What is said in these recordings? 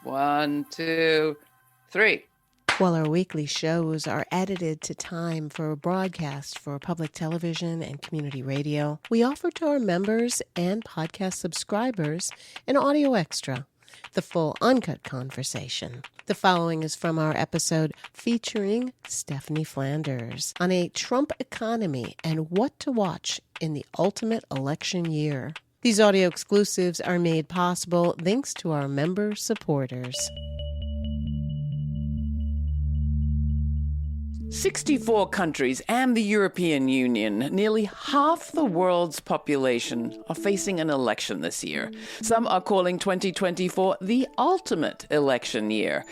1, 2, 3. While our weekly shows are edited to time for broadcast for public television and community radio, we offer to our members and podcast subscribers an audio extra, the full uncut conversation. The following is from our episode featuring Stephanie Flanders on a Trump economy and what to watch in the ultimate election year. These audio exclusives are made possible thanks to our member supporters. 64 countries and the European Union, nearly half the world's population, are facing an election this year. Some are calling 2024 the ultimate election year,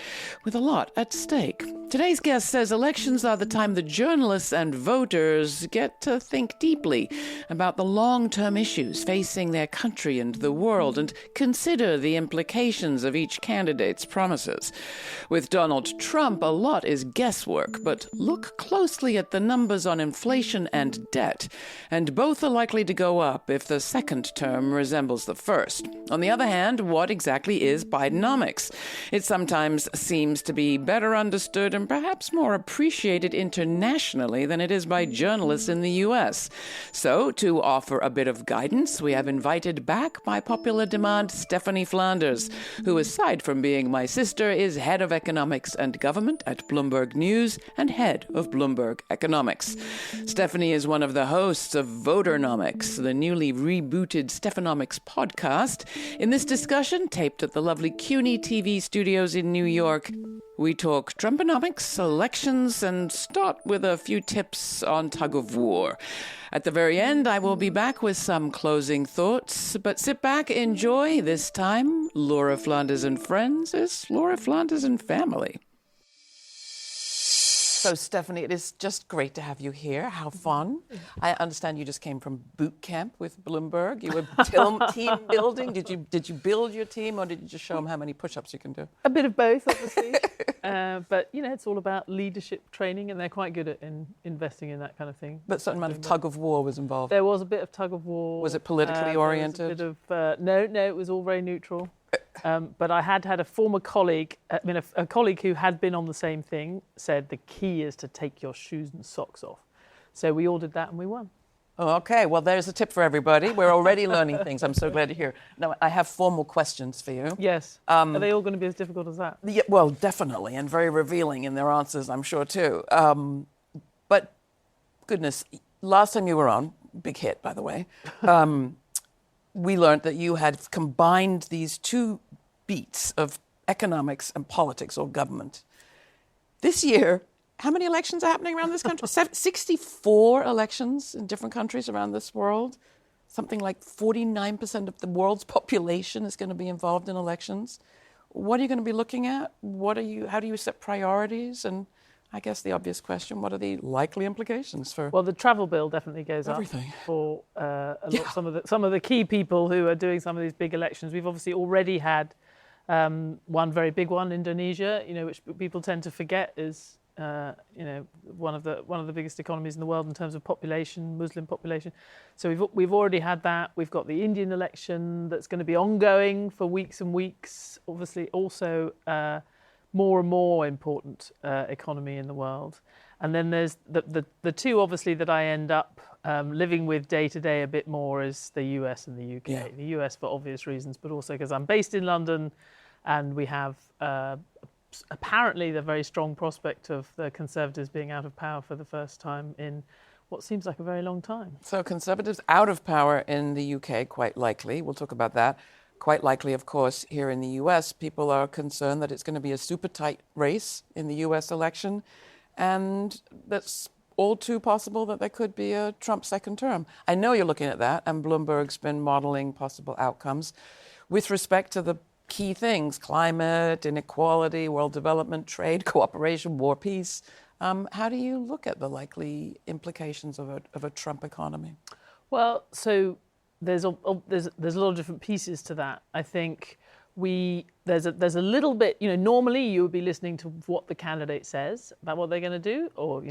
with a lot at stake. Today's guest says elections are the time the journalists and voters get to think deeply about the long-term issues facing their country and the world and consider the implications of each candidate's promises. With Donald Trump, a lot is guesswork, but look closely at the numbers on inflation and debt, and both are likely to go up if the second term resembles the first. On the other hand, what exactly is Bidenomics? It sometimes seems to be better understood and perhaps more appreciated internationally than it is by journalists in the U.S. So, to offer a bit of guidance, we have invited back, by popular demand, Stephanie Flanders, who, aside from being my sister, is head of economics and government at Bloomberg News and head of Bloomberg Economics. Stephanie is one of the hosts of Voternomics, the newly rebooted Stephanomics podcast. In this discussion, taped at the lovely CUNY TV studios in New York, we talk Trumponomics, elections, and start with a few tips on tug-of-war. At the very end, I will be back with some closing thoughts, but sit back, enjoy. This time, Laura Flanders and Friends is Laura Flanders and Family. So, Stephanie, it is just great to have you here. How fun. I understand you just came from boot camp with Bloomberg. You were team building. Did you build your team, or did you just show them how many push-ups you can do? A bit of both, obviously. But, you know, it's all about leadership training, and they're quite good at investing in that kind of thing. But a certain amount of tug-of-war was involved. There was a bit of tug-of-war. Was it politically oriented? There was a bit of, no, it was all very neutral. But I had a former colleague, a colleague who had been on the same thing, said the key is to take your shoes and socks off. So we all did that and we won. Oh, okay, well, there's a tip for everybody. We're already learning things. I'm so glad to hear. Now, I have formal questions for you. Yes. Are they all going to be as difficult as that? Yeah, well, definitely, and very revealing in their answers, I'm sure, too. But, goodness, last time you were on, big hit, by the way, we learned that you had combined these two beats of economics and politics or government. This year, how many elections are happening around this country? 64 elections in different countries around this world. Something like 49% of the world's population is going to be involved in elections. What are you going to be looking at? How do you set priorities? And I guess the obvious question, what are the likely implications for... Well, the travel bill definitely goes everything. Up for some of the key people who are doing some of these big elections. We've obviously already had one very big one, Indonesia, which people tend to forget is one of the biggest economies in the world in terms of population, Muslim population. So we've already had that. We've got the Indian election that's going to be ongoing for weeks and weeks. Obviously, also more and more important economy in the world. And then there's the two, obviously, that I end up living with day to day a bit more is the US and the UK. Yeah. The US for obvious reasons, but also because I'm based in London and we have apparently the very strong prospect of the Conservatives being out of power for the first time in what seems like a very long time. So Conservatives out of power in the UK, quite likely. We'll talk about that. Quite likely, of course, here in the US, people are concerned that it's going to be a super tight race in the US election. And that's all too possible that there could be a Trump second term. I know you're looking at that, and Bloomberg's been modeling possible outcomes with respect to the key things: climate, inequality, world development, trade, cooperation, war, peace. How do you look at the likely implications of a Trump economy? Well, so there's a lot of different pieces to that. I think there's a little bit, normally you would be listening to what the candidate says about what they're going to do, or,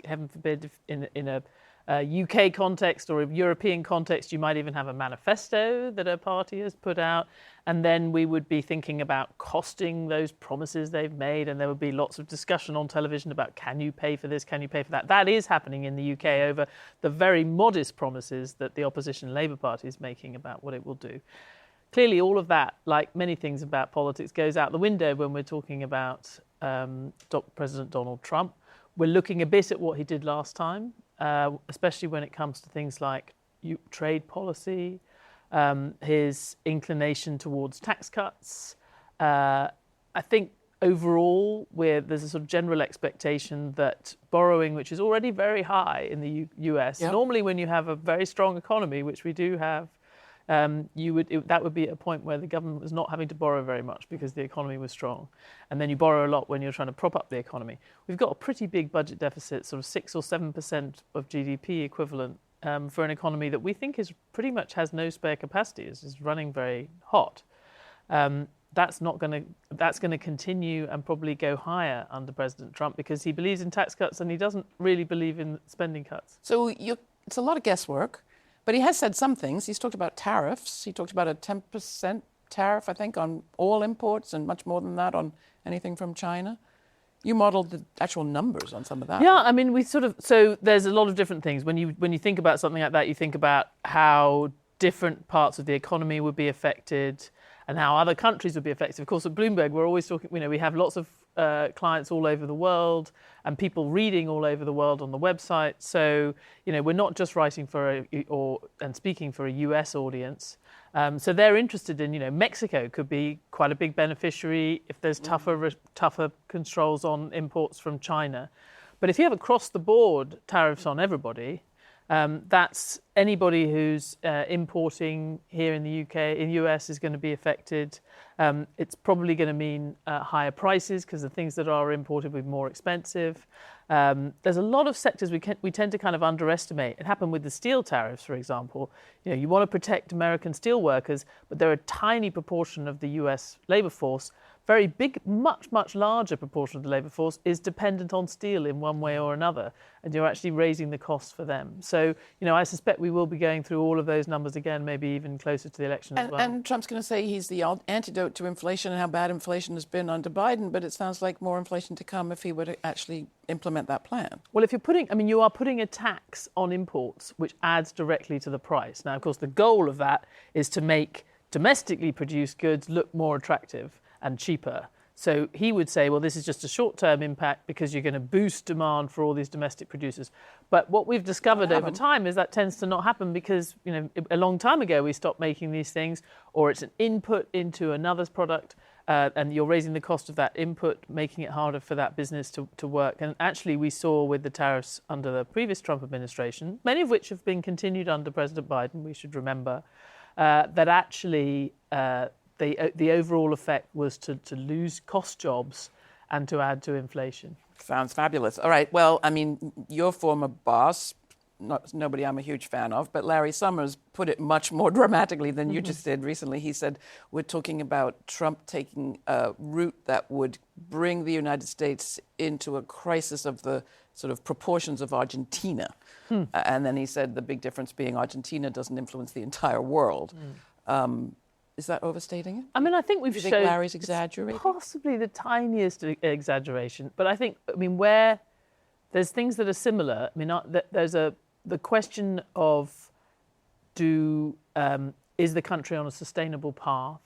heaven forbid, in a UK context or a European context, you might even have a manifesto that a party has put out. And then we would be thinking about costing those promises they've made. And there would be lots of discussion on television about, can you pay for this? Can you pay for that? That is happening in the UK over the very modest promises that the opposition Labour Party is making about what it will do. Clearly, all of that, like many things about politics, goes out the window when we're talking about President Donald Trump. We're looking a bit at what he did last time, especially when it comes to things like trade policy, his inclination towards tax cuts. I think overall, there's a sort of general expectation that borrowing, which is already very high in the US, normally when you have a very strong economy, which we do have, that would be a point where the government was not having to borrow very much because the economy was strong. And then you borrow a lot when you're trying to prop up the economy. We've got a pretty big budget deficit, sort of 6 or 7% of GDP equivalent for an economy that we think is pretty much has no spare capacity, is running very hot. That's going to continue and probably go higher under President Trump because he believes in tax cuts and he doesn't really believe in spending cuts. So it's a lot of guesswork. But he has said some things. He's talked about tariffs. He talked about a 10% tariff, I think, on all imports and much more than that on anything from China. You modeled the actual numbers on some of that. Yeah, I mean, so there's a lot of different things. When you think about something like that, you think about how different parts of the economy would be affected and how other countries would be affected. Of course, at Bloomberg, we're always talking, we have lots of clients all over the world and people reading all over the world on the website. So, we're not just writing and speaking for a US audience. So they're interested in, Mexico could be quite a big beneficiary if there's tougher controls on imports from China. But if you have across the board tariffs on everybody, that's anybody who's importing here in the UK, in the US, is going to be affected. It's probably going to mean higher prices because the things that are imported will be more expensive. There's a lot of sectors we tend to kind of underestimate. It happened with the steel tariffs, for example. You want to protect American steel workers, but they're a tiny proportion of the US labour force. Very big, much larger proportion of the labour force is dependent on steel in one way or another, and you're actually raising the costs for them. So, I suspect we will be going through all of those numbers again, maybe even closer to the election as well. And Trump's going to say he's the antidote to inflation and how bad inflation has been under Biden, but it sounds like more inflation to come if he were to actually implement that plan. Well, if you are putting a tax on imports, which adds directly to the price. Now, of course, the goal of that is to make domestically produced goods look more attractive and cheaper. So he would say, well, this is just a short-term impact because you're going to boost demand for all these domestic producers. But what we've discovered over time is that tends to not happen because, a long time ago we stopped making these things, or it's an input into another's product, and you're raising the cost of that input, making it harder for that business to work. And actually we saw with the tariffs under the previous Trump administration, many of which have been continued under President Biden, we should remember, that actually the overall effect was to lose cost jobs and to add to inflation. Sounds fabulous. All right. Well, your former boss, nobody I'm a huge fan of, but Larry Summers put it much more dramatically than you just did recently. He said, we're talking about Trump taking a route that would bring the United States into a crisis of the sort of proportions of Argentina. And then he said the big difference being Argentina doesn't influence the entire world. Is that overstating it? I think we've shown Larry's exaggerating? Possibly the tiniest exaggeration. But where there's things that are similar. There's the question of is the country on a sustainable path,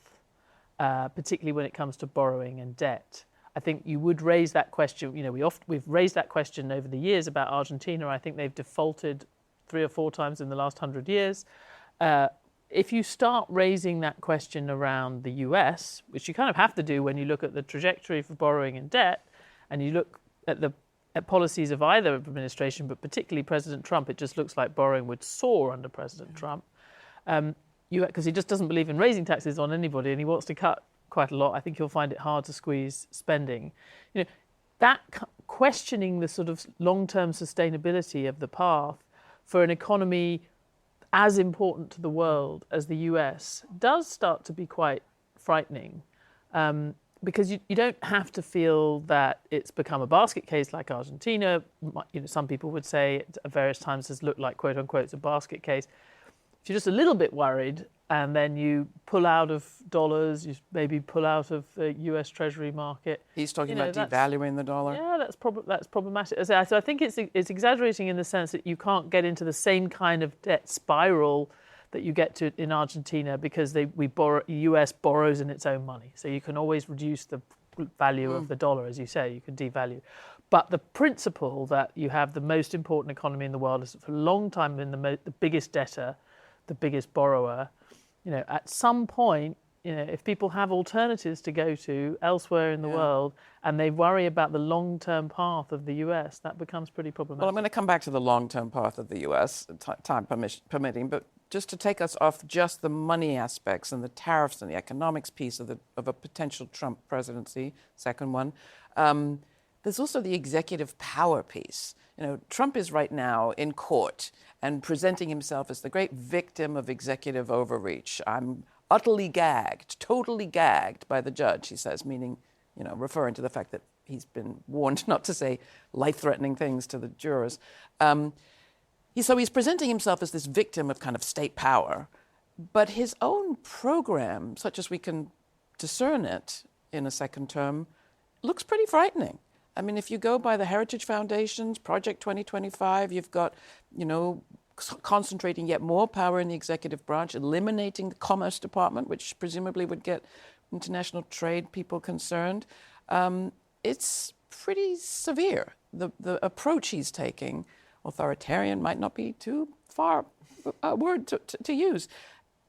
particularly when it comes to borrowing and debt. I think you would raise that question. We've raised that question over the years about Argentina. I think they've defaulted 3 or 4 times in the last 100 years. If you start raising that question around the US, which you kind of have to do when you look at the trajectory for borrowing and debt, and you look at policies of either administration, but particularly President Trump, it just looks like borrowing would soar under President Trump, because he just doesn't believe in raising taxes on anybody, and he wants to cut quite a lot. I think you'll find it hard to squeeze spending. That questioning the sort of long-term sustainability of the path for an economy as important to the world as the US does start to be quite frightening. because you don't have to feel that it's become a basket case like Argentina. Some people would say at various times has looked like, quote unquote, it's a basket case. If you're just a little bit worried and then you pull out of dollars, you maybe pull out of the US Treasury market. He's talking about devaluing the dollar. Yeah, that's problematic. So I think it's exaggerating in the sense that you can't get into the same kind of debt spiral that you get to in Argentina because the US borrows in its own money. So you can always reduce the value of the dollar, as you say, you can devalue. But the principle that you have the most important economy in the world is for a long time been the biggest debtor, the biggest borrower. At some point, if people have alternatives to go to elsewhere in the world and they worry about the long-term path of the US, that becomes pretty problematic. Well, I'm going to come back to the long-term path of the US, time permitting, but just to take us off just the money aspects and the tariffs and the economics piece of a potential Trump presidency, second one, there's also the executive power piece. Trump is right now in court and presenting himself as the great victim of executive overreach. I'm utterly gagged, totally gagged by the judge, he says, meaning, referring to the fact that he's been warned not to say life-threatening things to the jurors. So he's presenting himself as this victim of kind of state power, but his own program, such as we can discern it in a second term, looks pretty frightening. I mean, if you go by the Heritage Foundation's Project 2025, you've got, concentrating yet more power in the executive branch, eliminating the Commerce Department, which presumably would get international trade people concerned. It's pretty severe. The approach he's taking, authoritarian might not be too far a word to use.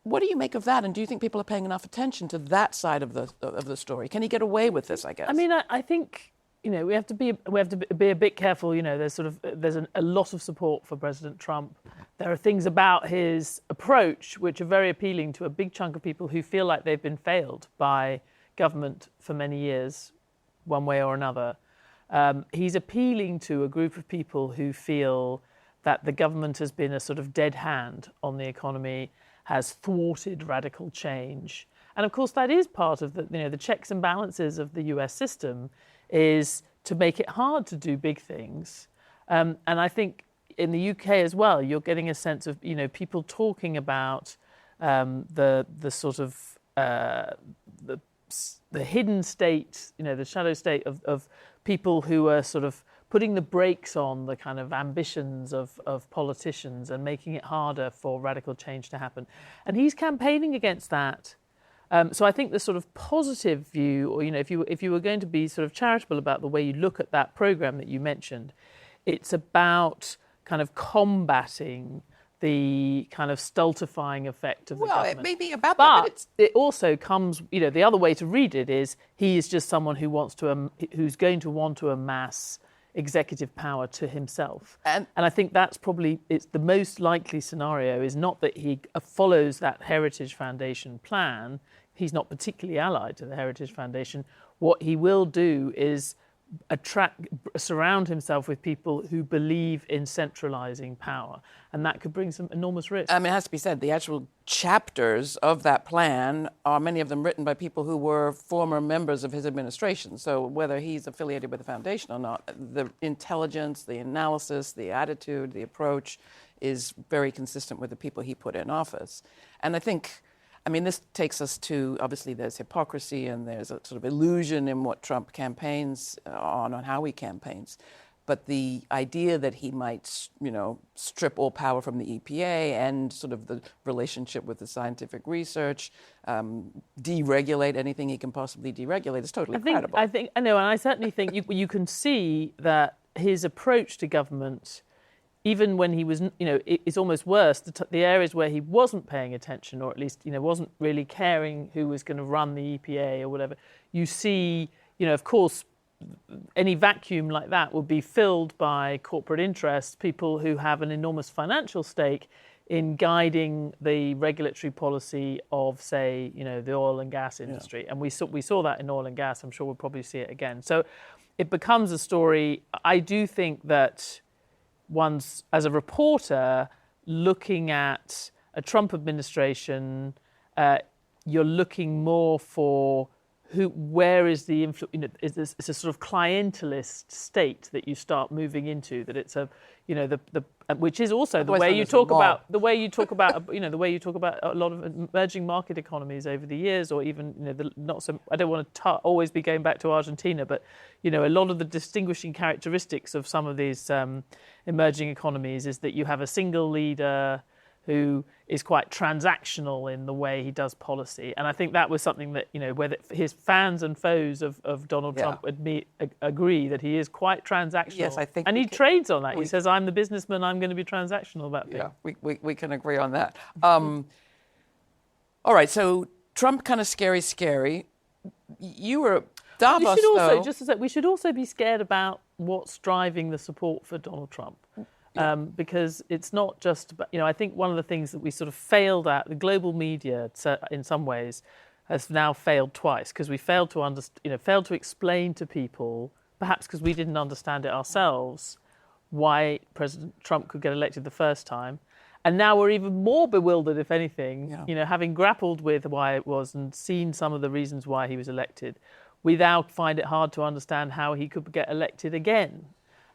What do you make of that? And do you think people are paying enough attention to that side of the story? Can he get away with this, I guess? I mean, I think... we have to be a bit careful. There's a lot of support for President Trump. There are things about his approach which are very appealing to a big chunk of people who feel like they've been failed by government for many years, one way or another. He's appealing to a group of people who feel that the government has been a sort of dead hand on the economy, has thwarted radical change, and of course that is part of the checks and balances of the US system. Is to make it hard to do big things. And I think in the UK as well, you're getting a sense of, people talking about the sort of the hidden state, the shadow state of people who are sort of putting the brakes on the kind of ambitions of politicians and making it harder for radical change to happen. And he's campaigning against that. So I think the sort of positive view, or if you were going to be sort of charitable about the way you look at that program that you mentioned, it's about kind of combating the kind of stultifying effect of the government. Well, it may be about but that, but it also comes, the other way to read it is he is just someone who's going to want to amass executive power to himself. And I think that's it's the most likely scenario is not that he follows that Heritage Foundation plan. He's not particularly allied to the Heritage Foundation. What he will do is surround himself with people who believe in centralising power. And that could bring some enormous risk. I mean, it has to be said, the actual chapters of that plan are many of them written by people who were former members of his administration. So whether he's affiliated with the foundation or not, the intelligence, the analysis, the attitude, the approach is very consistent with the people he put in office. And I mean, this takes us to, obviously, there's hypocrisy and there's a sort of illusion in what Trump campaigns on how he campaigns. But the idea that he might, strip all power from the EPA and sort of the relationship with the scientific research, deregulate anything he can possibly deregulate is totally credible. I know, and I certainly think you can see that his approach to government, even when he was, it's almost worse. The areas where he wasn't paying attention, or at least, wasn't really caring who was going to run the EPA or whatever, you see, of course, any vacuum like that will be filled by corporate interests, people who have an enormous financial stake in guiding the regulatory policy of, say, the oil and gas industry. Yeah. And we saw that in oil and gas. I'm sure we'll probably see it again. So it becomes a story. I do think that once, as a reporter, looking at a Trump administration, you're looking more for where is the influence? It's a sort of clientelist state that you start moving into. That it's a, which is also the way you talk about a lot of emerging market economies over the years, or even I don't want to always be going back to Argentina, but a lot of the distinguishing characteristics of some of these emerging economies is that you have a single leader who is quite transactional in the way he does policy. And I think that was something that, whether his fans and foes of Donald Trump agree that he is quite transactional. Yes, I think. And he trades on that. He says, I'm the businessman, I'm going to be transactional about things. Yeah, we can agree on that. All right, so Trump kind of scary. You were Davos, we should also be scared about what's driving the support for Donald Trump. Because it's not just about, I think one of the things that we sort of failed at, the global media in some ways has now failed twice, because we failed to explain to people, perhaps because we didn't understand it ourselves, why President Trump could get elected the first time. And now we're even more bewildered, if anything, having grappled with why it was and seen some of the reasons why he was elected. We now find it hard to understand how he could get elected again.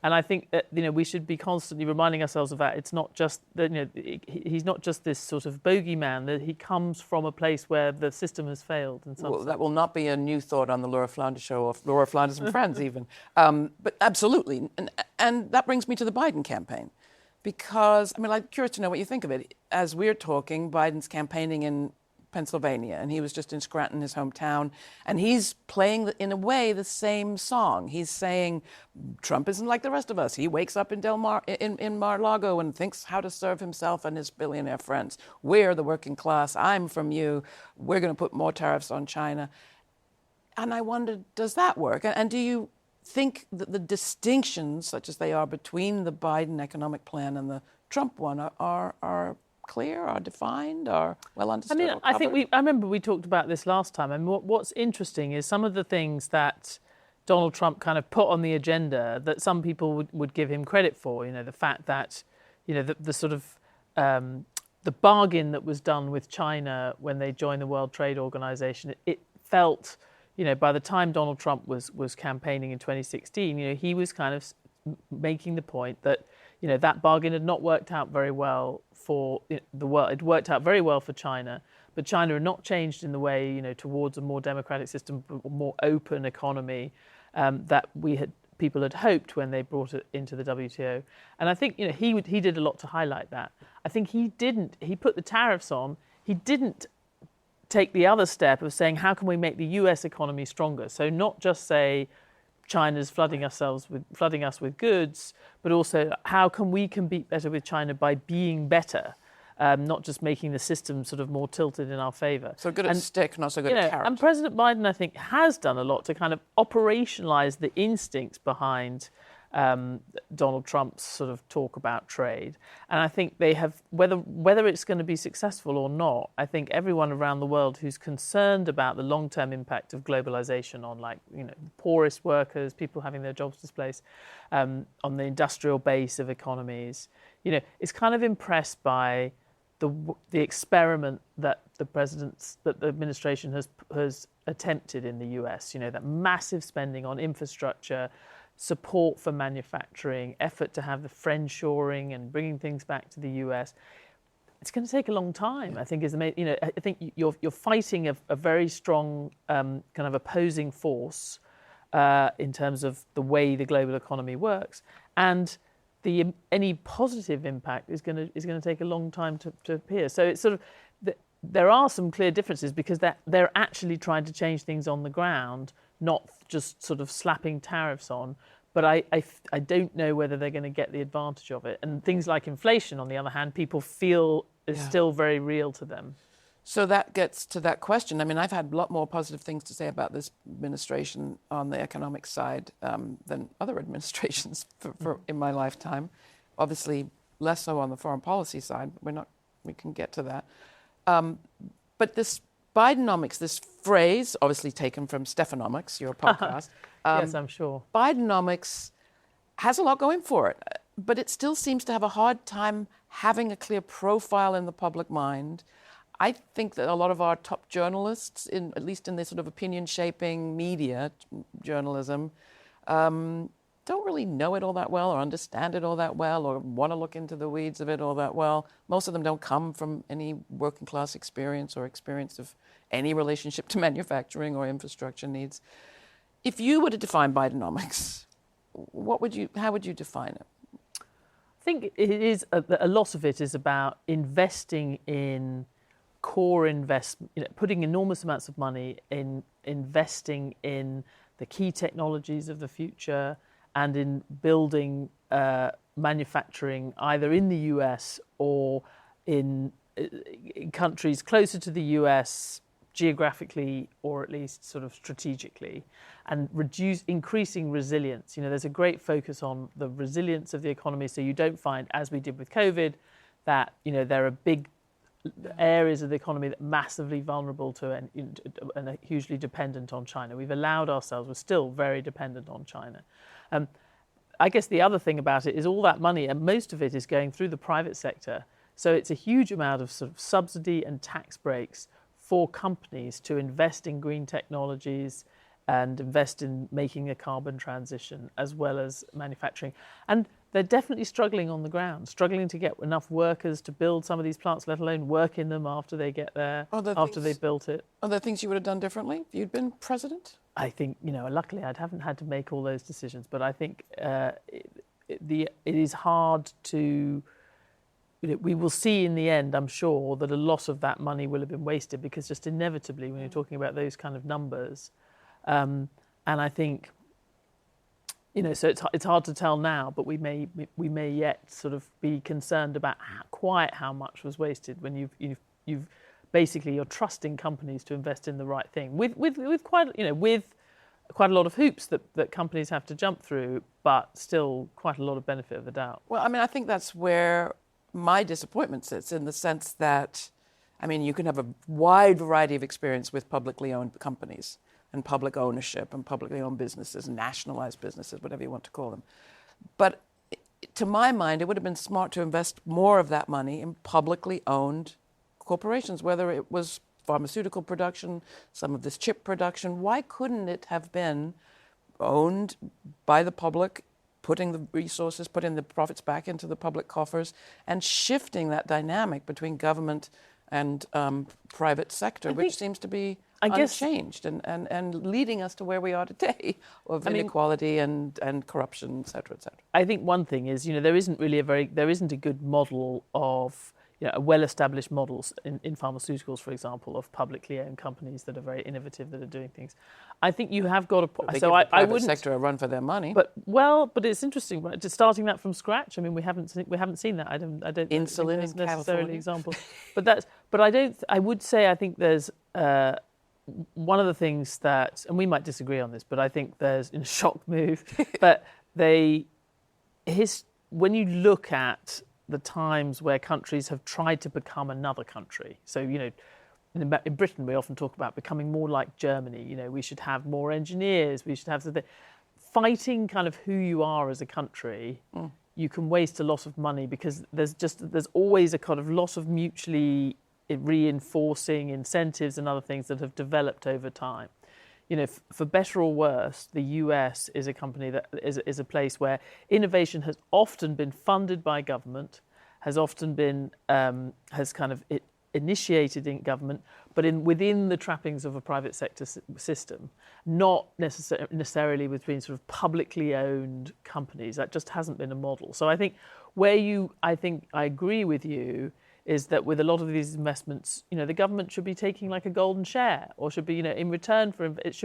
And I think that we should be constantly reminding ourselves of that. It's not just that he's not just this sort of bogeyman. That he comes from a place where the system has failed. That will not be a new thought on the Laura Flanders show, or Laura Flanders and Friends even. But absolutely, and that brings me to the Biden campaign, because I'm curious to know what you think of it. As we're talking, Biden's campaigning in Pennsylvania, and he was just in Scranton, his hometown, and he's playing, in a way, the same song. He's saying, Trump isn't like the rest of us. He wakes up in Mar-a-Lago and thinks how to serve himself and his billionaire friends. We're the working class. I'm from you. We're going to put more tariffs on China. And I wonder, does that work? And do you think that the distinctions, such as they are between the Biden economic plan and the Trump one, are clear, are defined, are well understood? I remember we talked about this last time. And what's interesting is some of the things that Donald Trump kind of put on the agenda that some people would give him credit for. The fact that, the sort of the bargain that was done with China when they joined the World Trade Organization, it felt, by the time Donald Trump was campaigning in 2016, he was kind of making the point that, that bargain had not worked out very well for the world. It worked out very well for China, but China had not changed in the way, towards a more democratic system, a more open economy that people had hoped when they brought it into the WTO. And I think, he did a lot to highlight that. I think he put the tariffs on. He didn't take the other step of saying, how can we make the US economy stronger? So not just say, China's flooding us with goods, but also how can we compete better with China by being better, not just making the system sort of more tilted in our favour. So good at stick, not so good at carrot. And President Biden, I think, has done a lot to kind of operationalise the instincts behind Donald Trump's sort of talk about trade. And I think they have, whether it's going to be successful or not, I think everyone around the world who's concerned about the long-term impact of globalization on, poorest workers, people having their jobs displaced, on the industrial base of economies, is kind of impressed by the experiment that the administration has attempted in the US. That massive spending on infrastructure, support for manufacturing, effort to have the friendshoring and bringing things back to the US. It's going to take a long time. I think I think you're fighting a very strong kind of opposing force in terms of the way the global economy works, and any positive impact is going to take a long time to appear. So it's sort of there are some clear differences because they're actually trying to change things on the ground, not just sort of slapping tariffs on. But I don't know whether they're going to get the advantage of it. And things like inflation, on the other hand, people feel is still very real to them. So that gets to that question. I've had a lot more positive things to say about this administration on the economic side than other administrations in my lifetime. Obviously, less so on the foreign policy side. We can get to that. But this Bidenomics, this phrase, obviously taken from Stephanomics, your podcast. Yes, I'm sure. Bidenomics has a lot going for it, but it still seems to have a hard time having a clear profile in the public mind. I think that a lot of our top journalists, at least in this sort of opinion-shaping media journalism, don't really know it all that well or understand it all that well or want to look into the weeds of it all that well. Most of them don't come from any working class experience or experience of any relationship to manufacturing or infrastructure needs. If you were to define Bidenomics, how would you define it? I think it is a lot of it is about investing in core investment, putting enormous amounts of money in investing in the key technologies of the future and in building manufacturing either in the US or in countries closer to the US geographically or at least sort of strategically, and increasing resilience. There's a great focus on the resilience of the economy, so you don't find, as we did with COVID, that there are big areas of the economy that are massively vulnerable to and are hugely dependent on China. We've allowed ourselves, we're still very dependent on China. I guess the other thing about it is all that money, and most of it is going through the private sector. So it's a huge amount of sort of subsidy and tax breaks for companies to invest in green technologies and invest in making a carbon transition as well as manufacturing. And they're definitely struggling on the ground, struggling to get enough workers to build some of these plants, let alone work in them after they get there, after they've built it. Are there things you would have done differently if you'd been president? I think, luckily I haven't had to make all those decisions, but I think it is hard to... we will see in the end, I'm sure, that a lot of that money will have been wasted because just inevitably when you're talking about those kind of numbers, and I think, so it's hard to tell now, but we may yet sort of be concerned about quite how much was wasted when you've basically you're trusting companies to invest in the right thing with quite a lot of hoops that companies have to jump through, but still quite a lot of benefit of the doubt. Well, I think that's where my disappointment sits, in the sense that, you can have a wide variety of experience with publicly owned companies and public ownership and publicly owned businesses, nationalized businesses, whatever you want to call them. But to my mind, it would have been smart to invest more of that money in publicly owned corporations, whether it was pharmaceutical production, some of this chip production. Why couldn't it have been owned by the public, putting the resources, putting the profits back into the public coffers, and shifting that dynamic between government and private sector, which seems to be unchanged and leading us to where we are today of inequality and corruption, et cetera, et cetera. I think one thing is, there isn't a good model of, well-established models in pharmaceuticals, for example, of publicly owned companies that are very innovative, that are doing things. I think you have got to... They give the private sector a run for their money. But it's interesting, right? Just starting that from scratch. We haven't seen that. I don't insulin think in that's necessarily an example. I would say I think there's one of the things that, and we might disagree on this, but I think there's in a shock move. But when you look at the times where countries have tried to become another country. So, in Britain, we often talk about becoming more like Germany. We should have more engineers. We should have fighting kind of who you are as a country. You can waste a lot of money because there's always a kind of lot of mutually reinforcing incentives and other things that have developed over time. For better or worse, the US is a company that is a place where innovation has often been funded by government, has often been initiated in government, but within the trappings of a private sector system, not necessarily between sort of publicly owned companies. That just hasn't been a model. So I think I agree with you, is that with a lot of these investments, the government should be taking like a golden share, or should be, in return for it,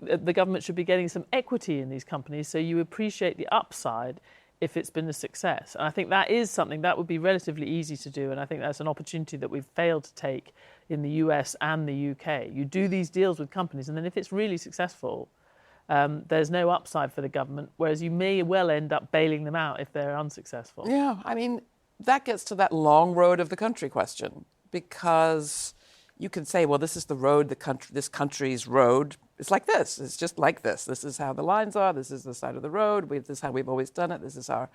the government should be getting some equity in these companies, so you appreciate the upside if it's been a success. And I think that is something that would be relatively easy to do, and I think that's an opportunity that we've failed to take in the US and the UK. You do these deals with companies, and then if it's really successful, there's no upside for the government, whereas you may well end up bailing them out if they're unsuccessful. Yeah, that gets to that long road of the country question, because you can say, well, this is the road, this country's road. It's like this. It's just like this. This is how the lines are. This is the side of the road. This is how we've always done it. This is our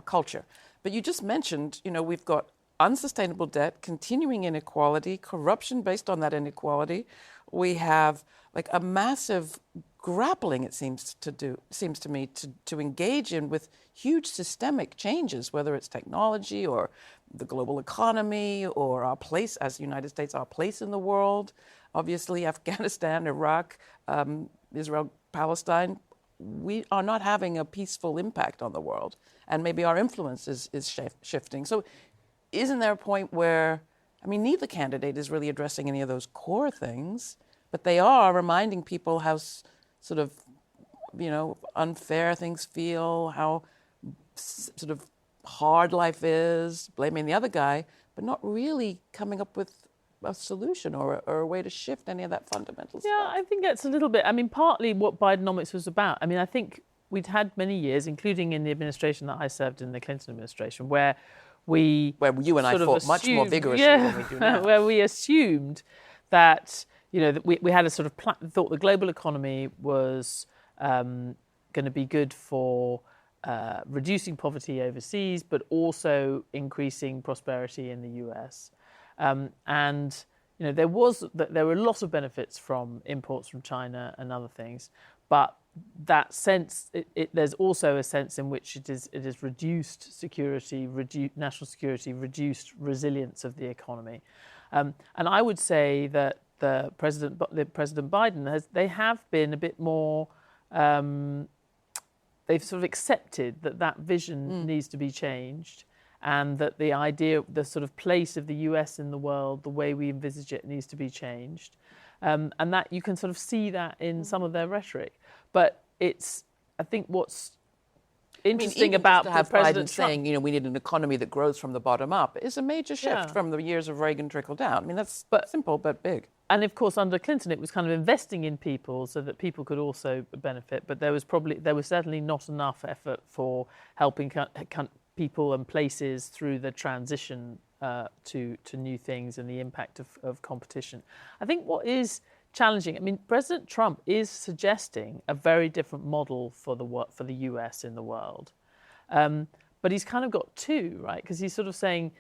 culture. But you just mentioned, we've got unsustainable debt, continuing inequality, corruption based on that inequality. We have like a massive grappling, it seems to me, to engage in with huge systemic changes, whether it's technology or the global economy or our place as the United States, our place in the world. Obviously, Afghanistan, Iraq, Israel, Palestine, we are not having a peaceful impact on the world. And maybe our influence is shifting. So isn't there a point where, I mean, neither candidate is really addressing any of those core things, but they are reminding people how sort of, unfair things feel, how sort of hard life is, blaming the other guy, but not really coming up with a solution or a way to shift any of that fundamental stuff. Yeah, I think that's a little bit, partly what Bidenomics was about. I think we'd had many years, including in the administration that I served in, the Clinton administration, where you and I fought much more vigorously than we do now. Where we assumed that, that we had a sort of thought the global economy was going to be good for reducing poverty overseas, but also increasing prosperity in the US. And there were a lot of benefits from imports from China and other things, but that sense, there's also a sense in which it is reduced security, national security, reduced resilience of the economy. And I would say that President Biden they have been a bit more. They've sort of accepted that vision needs to be changed, and that the sort of place of the US in the world, the way we envisage it, needs to be changed. And that you can sort of see that in some of their rhetoric. But I think what's interesting about to have President Biden Trump saying, we need an economy that grows from the bottom up is a major shift from the years of Reagan trickle down. I mean, that's simple but big. And of course, under Clinton, it was kind of investing in people so that people could also benefit. But there was certainly not enough effort for helping people and places through the transition to new things and the impact of competition. I think what is challenging, President Trump is suggesting a very different model for the US in the world. But he's kind of got two, right? Because he's sort of saying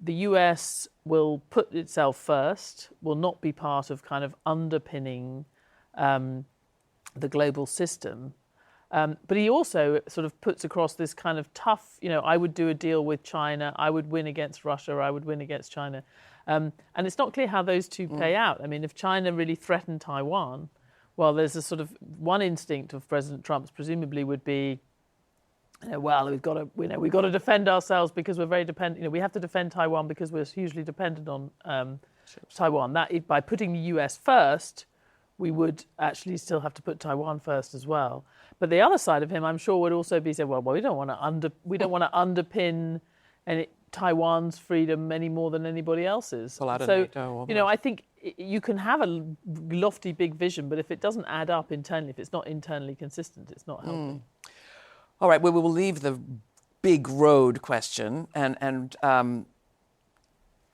the US will put itself first, will not be part of kind of underpinning the global system. But he also sort of puts across this kind of tough, I would do a deal with China, I would win against Russia, I would win against China. And it's not clear how those two play out. If China really threatened Taiwan, well, there's a sort of one instinct of President Trump's presumably would be, we've got to defend ourselves because we're very dependent. We have to defend Taiwan because we're hugely dependent on Taiwan. That by putting the US first, we would actually still have to put Taiwan first as well. But the other side of him, I'm sure, would also be saying, well, we don't want to underpin Taiwan's freedom any more than anybody else's. So, NATO, I think you can have a lofty, big vision, but if it doesn't add up internally, if it's not internally consistent, it's not helping. All right, we will leave the big road question and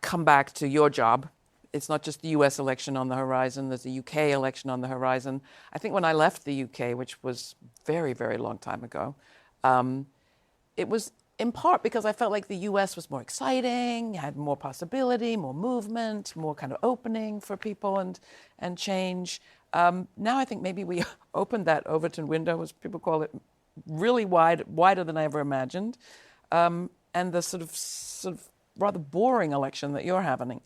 come back to your job. It's not just the US election on the horizon, there's a UK election on the horizon. I think when I left the UK, which was very, very long time ago, it was in part because I felt like the US was more exciting, had more possibility, more movement, more kind of opening for people and change. Now I think maybe we opened that Overton window, as people call it, really wider than I ever imagined. And the sort of rather boring election that you're having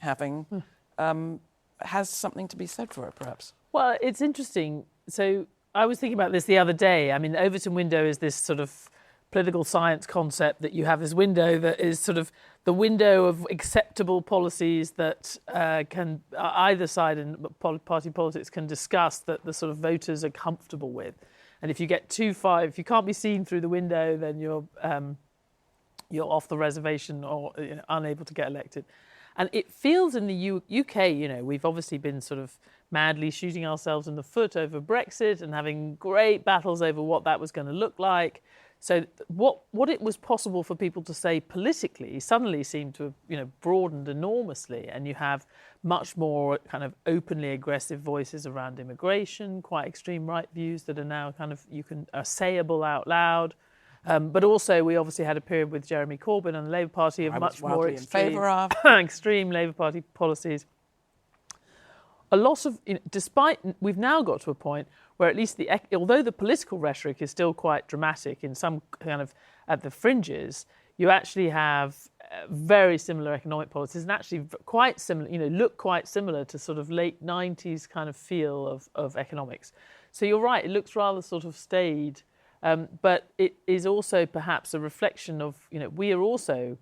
has something to be said for it, perhaps. Well, it's interesting. So I was thinking about this the other day. The Overton window is this sort of political science concept that you have this window that is sort of the window of acceptable policies that can either side in party politics can discuss that the sort of voters are comfortable with. And if you get too far, if you can't be seen through the window, then you're off the reservation or unable to get elected. And it feels in the UK, we've obviously been sort of madly shooting ourselves in the foot over Brexit and having great battles over what that was going to look like. So what it was possible for people to say politically suddenly seemed to have broadened enormously, and you have much more kind of openly aggressive voices around immigration, quite extreme right views that are now kind of sayable out loud. But also, we obviously had a period with Jeremy Corbyn and the Labour Party of much more extreme, in favour of extreme Labour Party policies. A lot of, despite, we've now got to a point where at least although the political rhetoric is still quite dramatic in some kind of at the fringes, you actually have very similar economic policies and actually quite similar, look quite similar to sort of late 90s kind of feel of economics. So you're right, it looks rather sort of staid, but it is also perhaps a reflection of, we are also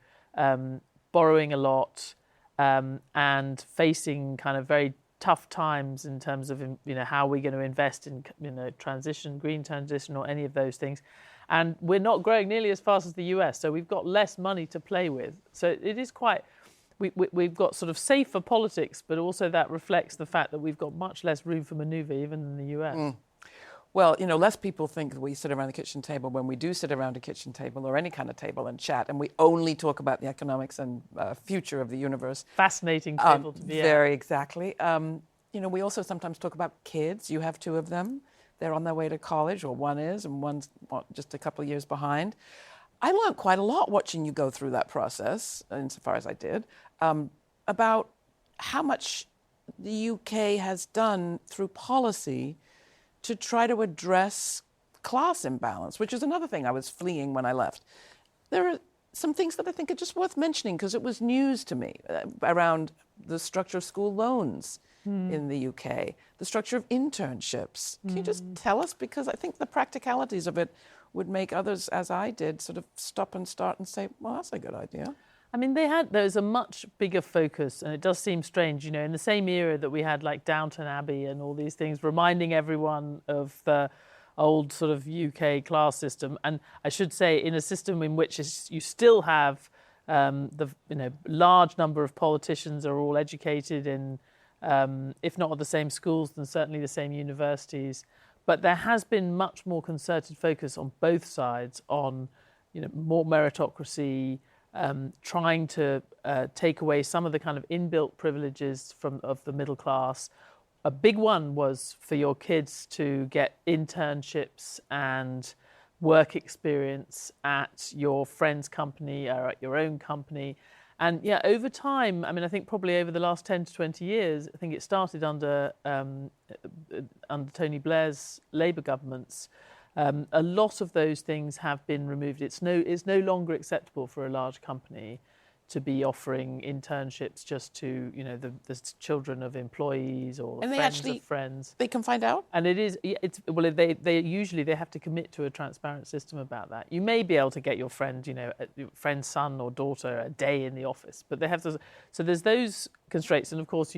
borrowing a lot and facing kind of very tough times in terms of, how we're going to invest in, transition, green transition or any of those things. And we're not growing nearly as fast as the US, so we've got less money to play with. So it is quite, we've got sort of safer politics, but also that reflects the fact that we've got much less room for manoeuvre even in the US. Mm. Well, less people think that we sit around the kitchen table when we do sit around a kitchen table or any kind of table and chat, and we only talk about the economics and future of the universe. Fascinating table to be at. Very exactly. We also sometimes talk about kids. You have two of them. They're on their way to college, or one is, and one's just a couple of years behind. I learned quite a lot watching you go through that process, insofar as I did, about how much the UK has done through policy to try to address class imbalance, which is another thing I was fleeing when I left. There are some things that I think are just worth mentioning because it was news to me around the structure of school loans in the UK, the structure of internships. Can you just tell us? Because I think the practicalities of it would make others, as I did, sort of stop and start and say, well, that's a good idea. I mean, there's a much bigger focus, and it does seem strange, in the same era that we had like Downton Abbey and all these things, reminding everyone of the old sort of UK class system. And I should say, in a system in which you still have large number of politicians are all educated in, if not at the same schools, then certainly the same universities. But there has been much more concerted focus on both sides on, more meritocracy, trying to take away some of the kind of inbuilt privileges of the middle class. A big one was for your kids to get internships and work experience at your friend's company or at your own company. And yeah, over time, I think probably over the last 10 to 20 years, I think it started under Tony Blair's Labour governments. A lot of those things have been removed. It's no longer acceptable for a large company to be offering internships just to the children of employees or and friends of friends. They can find out. And they usually have to commit to a transparent system about that. You may be able to get your friend, your friend's son or daughter a day in the office, but they have to. So there's those constraints, and of course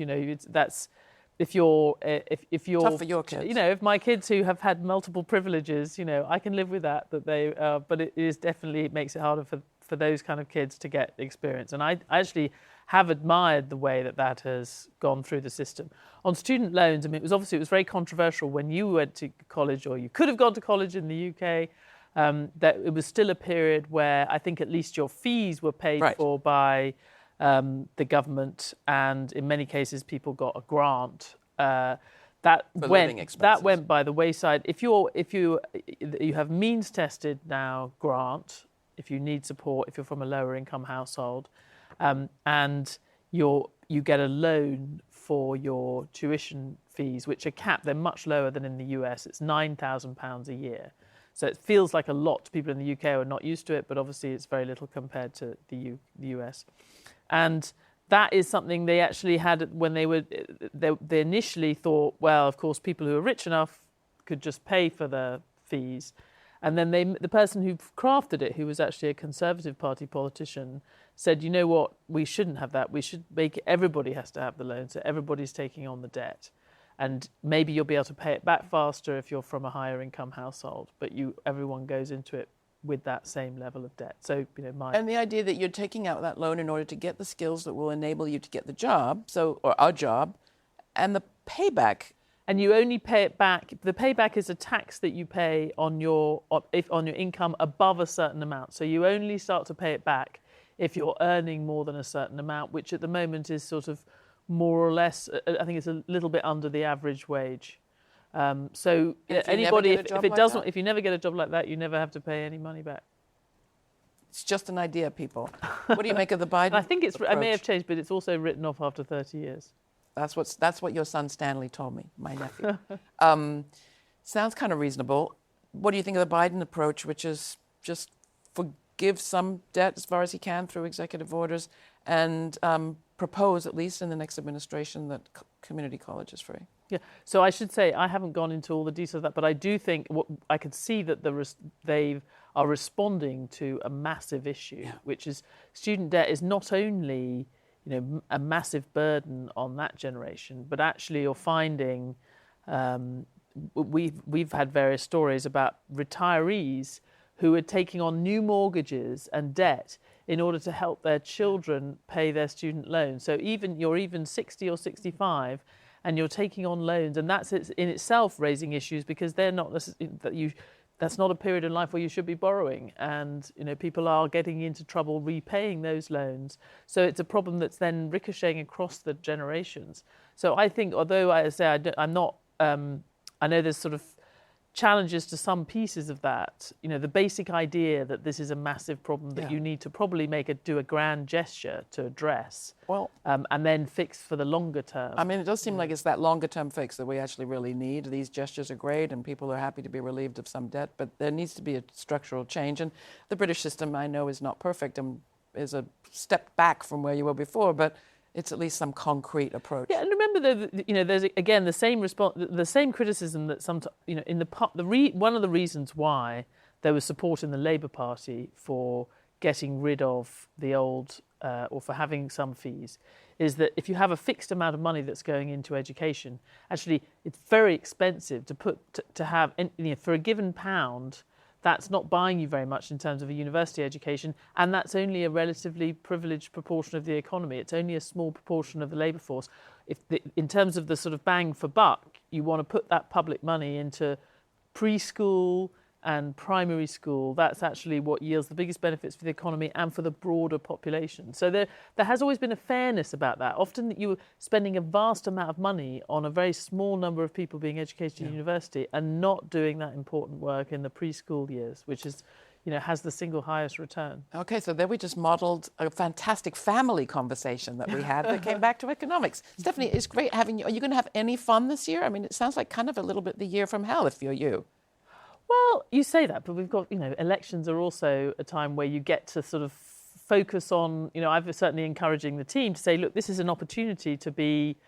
that's. If you're tough for your kids. If my kids who have had multiple privileges, I can live with that. But it makes it harder for those kind of kids to get experience. And I actually have admired the way that has gone through the system. On student loans, it was very controversial when you went to college, or you could have gone to college in the UK. That it was still a period where I think at least your fees were paid for by the government, and in many cases people got a grant. That went by the wayside. If you have means tested now grant, if you need support, if you're from a lower income household, and you get a loan for your tuition fees, which are capped, they're much lower than in the US. It's £9,000 a year. So it feels like a lot to people in the UK who are not used to it, but obviously it's very little compared to the US. And that is something they actually had when they initially thought, well, of course, people who are rich enough could just pay for the fees. And then the person who crafted it, who was actually a Conservative Party politician, said, you know what, we shouldn't have that. We should make it, everybody has to have the loan, so everybody's taking on the debt. And maybe you'll be able to pay it back faster if you're from a higher income household, but everyone goes into it with that same level of debt. So, and the idea that you're taking out that loan in order to get the skills that will enable you to get the job, or a job, and the payback. And you only pay it back. The payback is a tax that you pay on your income above a certain amount. So you only start to pay it back if you're earning more than a certain amount, which at the moment is sort of more or less, I think it's a little bit under the average wage. So if you never get a job like that, you never have to pay any money back. It's just an idea, people. What do you make of the Biden I think it may have approach? changed, but it's also written off after 30 years. That's what your son Stanley told me, my nephew. Sounds kind of reasonable. What do you think of the Biden approach, which is just forgive some debt as far as he can through executive orders and propose, at least in the next administration, that community college is free? Yeah. So I should say I haven't gone into all the details of that, but I do think I could see that they are responding to a massive issue, which is student debt is not only a massive burden on that generation, but actually you're finding we've had various stories about retirees who are taking on new mortgages and debt in order to help their children pay their student loans. So you're even 60 or 65 and you're taking on loans, and that's in itself raising issues because they're not that's not a period in life where you should be borrowing, and people are getting into trouble repaying those loans. So it's a problem that's then ricocheting across the generations. So I think, although I say I'm not, I know there's sort of challenges to some pieces of that. The basic idea that this is a massive problem that you need to probably do a grand gesture to address, and then fix for the longer term. I mean, it does seem like it's that longer term fix that we actually really need. These gestures are great, and people are happy to be relieved of some debt, but there needs to be a structural change. And the British system, I know, is not perfect and is a step back from where you were before, but it's at least some concrete approach. Yeah, and remember, there's again the same response, the same criticism that one of the reasons why there was support in the Labour Party for getting rid of the old or for having some fees is that if you have a fixed amount of money that's going into education, actually it's very expensive to have for a given pound. That's not buying you very much in terms of a university education, and that's only a relatively privileged proportion of the economy. It's only a small proportion of the labour force. In terms of the sort of bang for buck, you want to put that public money into preschool and primary school. That's actually what yields the biggest benefits for the economy and for the broader population. So there has always been a fairness about that. Often you're spending a vast amount of money on a very small number of people being educated in university and not doing that important work in the preschool years, which is, has the single highest return. Okay, so there we just modelled a fantastic family conversation that we had that came back to economics. Stephanie, it's great having you. Are you going to have any fun this year? I mean, it sounds like kind of a little bit the year from hell if you're you. Well, you say that, but we've got, elections are also a time where you get to sort of focus on, I'm certainly encouraging the team to say, look, this is an opportunity to be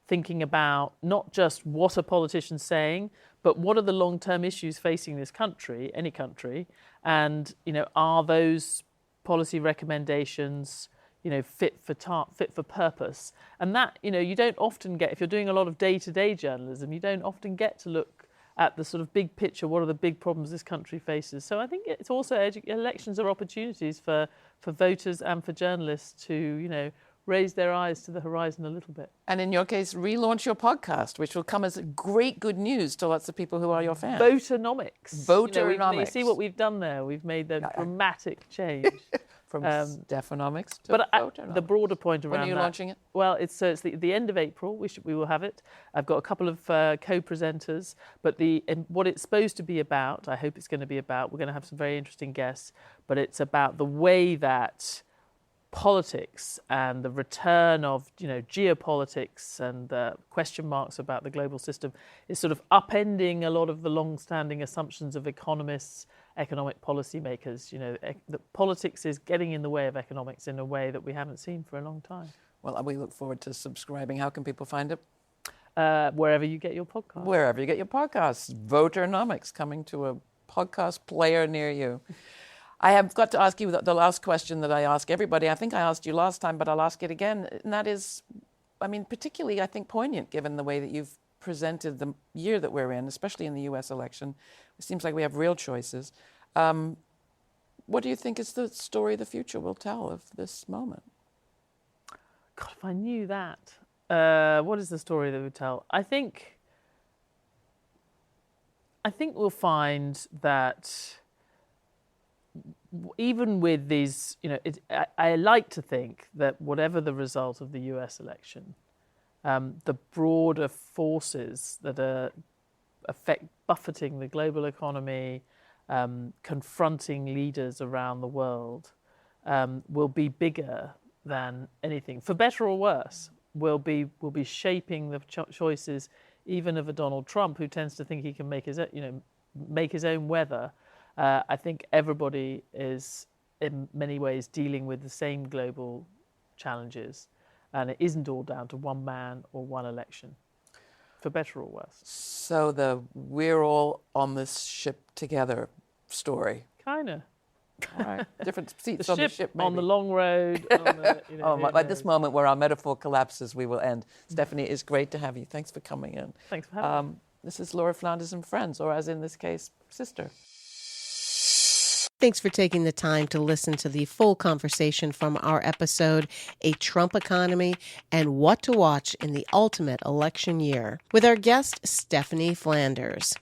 thinking about not just what are politicians saying, but what are the long-term issues facing this country, any country, and, are those policy recommendations, fit for purpose? And that, you don't often get, if you're doing a lot of day-to-day journalism, you don't often get to look at the sort of big picture, what are the big problems this country faces. So I think it's also elections are opportunities for voters and for journalists to, raise their eyes to the horizon a little bit. And in your case, relaunch your podcast, which will come as great good news to lots of people who are your fans. Voternomics. Voternomics. You see what we've done there? We've made a dramatic change. From Stephanomics to Voternomics. The broader point around that. When are you launching it? Well, it's the end of April. We will have it. I've got a couple of co-presenters, but what it's supposed to be about, I hope it's going to be about, we're going to have some very interesting guests, but it's about the way that politics and the return of geopolitics and the question marks about the global system is sort of upending a lot of the long-standing assumptions of economists, economic policymakers. That politics is getting in the way of economics in a way that we haven't seen for a long time. Well, we look forward to subscribing. How can people find it? Wherever you get your podcasts. Wherever you get your podcasts. Voternomics, coming to a podcast player near you. I have got to ask you the last question that I ask everybody. I think I asked you last time, but I'll ask it again. And that is, particularly, I think, poignant given the way that you've presented the year that we're in, especially in the U.S. election. It seems like we have real choices. What do you think is the story the future will tell of this moment? God, if I knew that. What is the story that would tell? I think we'll find that even with these, I like to think that whatever the result of the US election, the broader forces that are buffeting the global economy, confronting leaders around the world, will be bigger than anything, for better or worse. Will be shaping the choices even of a Donald Trump, who tends to think he can make his own weather. I think everybody is in many ways dealing with the same global challenges, and it isn't all down to one man or one election, for better or worse. So the we're all on this ship together story. Kinda. All right. Different seats The on the ship, maybe. on the long road. At this moment where our metaphor collapses, we will end. Stephanie, it's great to have you. Thanks for coming in. Thanks for having me. This is Laura Flanders and Friends, or as in this case, sister. Thanks for taking the time to listen to the full conversation from our episode, A Trump Economy and What to Watch in the Ultimate Election Year, with our guest, Stephanie Flanders.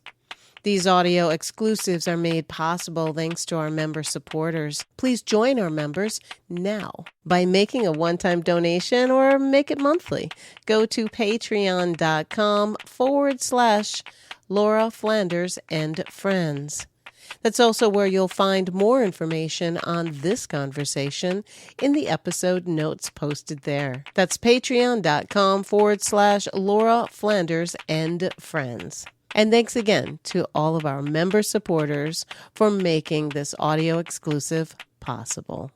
These audio exclusives are made possible thanks to our member supporters. Please join our members now by making a one-time donation or make it monthly. Go to patreon.com/Laura Flanders and Friends. That's also where you'll find more information on this conversation in the episode notes posted there. That's patreon.com/Laura Flanders and Friends. And thanks again to all of our member supporters for making this audio exclusive possible.